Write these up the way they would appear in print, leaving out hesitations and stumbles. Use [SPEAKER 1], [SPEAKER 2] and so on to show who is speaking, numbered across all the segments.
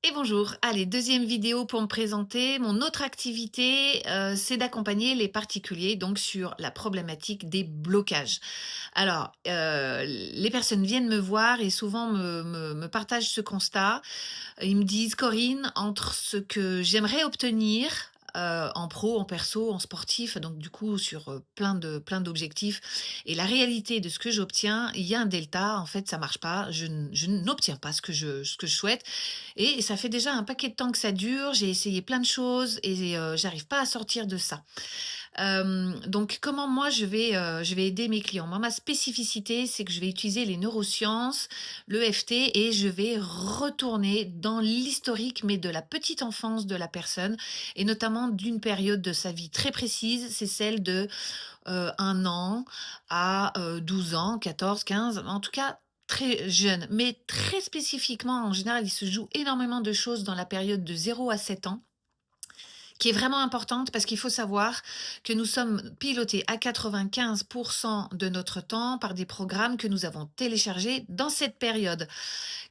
[SPEAKER 1] Et bonjour. Allez, deuxième vidéo pour me présenter. Mon autre activité, c'est d'accompagner les particuliers donc sur la problématique des blocages. Alors, les personnes viennent me voir et souvent me partagent ce constat. Ils me disent: «Corinne, entre ce que j'aimerais obtenir, en pro, en perso, en sportif, donc du coup sur, plein d'objectifs et la réalité de ce que j'obtiens, il y a un delta. En fait, ça marche pas. Je n'obtiens pas ce que je souhaite et ça fait déjà un paquet de temps que ça dure. J'ai essayé plein de choses et j'arrive pas à sortir de ça». Donc comment moi je vais aider mes clients? Moi, ma spécificité, c'est que je vais utiliser les neurosciences, l'EFT et je vais retourner dans l'historique, mais de la petite enfance de la personne et notamment d'une période de sa vie très précise, c'est celle de, 1 an à, 12 ans, 14-15, en tout cas très jeune. Mais très spécifiquement, en général, il se joue énormément de choses dans la période de 0 à 7 ans qui est vraiment importante parce qu'il faut savoir que nous sommes pilotés à 95 de notre temps par des programmes que nous avons téléchargés dans cette période,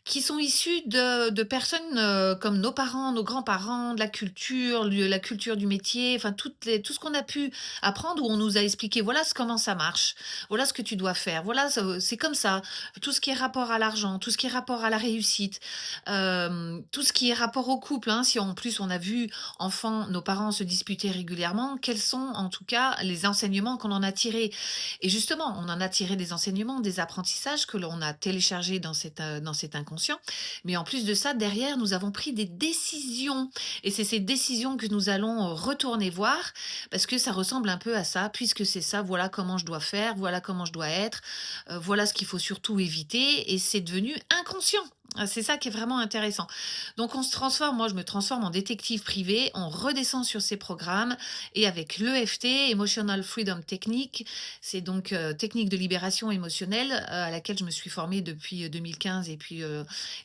[SPEAKER 1] qui sont issus de personnes, comme nos parents, nos grands-parents, de la culture du métier, enfin tout ce qu'on a pu apprendre où on nous a expliqué: «Voilà comment ça marche, voilà ce que tu dois faire, voilà c'est comme ça». Tout ce qui est rapport à l'argent, tout ce qui est rapport à la réussite, tout ce qui est rapport au couple, hein. Si en plus on a vu enfant, nos parents se disputaient régulièrement, quels sont en tout cas les enseignements qu'on en a tirés? Et justement, on en a tiré des enseignements, des apprentissages que l'on a téléchargés dans cet inconscient. Mais en plus de ça, derrière, nous avons pris des décisions. Et c'est ces décisions que nous allons retourner voir parce que ça ressemble un peu à ça. Puisque c'est ça, voilà comment je dois faire, voilà comment je dois être, voilà ce qu'il faut surtout éviter. Et c'est devenu inconscient. C'est ça qui est vraiment intéressant. Donc on se transforme, moi je me transforme en détective privé, on redescend sur ces programmes et avec l'EFT, Emotional Freedom Technique, c'est donc technique de libération émotionnelle à laquelle je me suis formée depuis 2015 et puis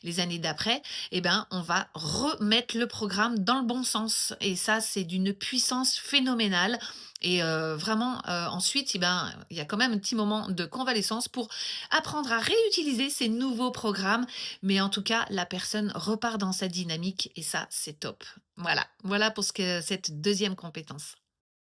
[SPEAKER 1] les années d'après, eh ben on va remettre le programme dans le bon sens et ça c'est d'une puissance phénoménale. Et vraiment, ensuite, eh ben, il y a quand même un petit moment de convalescence pour apprendre à réutiliser ces nouveaux programmes, mais en tout cas, la personne repart dans sa dynamique et ça, c'est top. Voilà, voilà pour ce que cette deuxième compétence.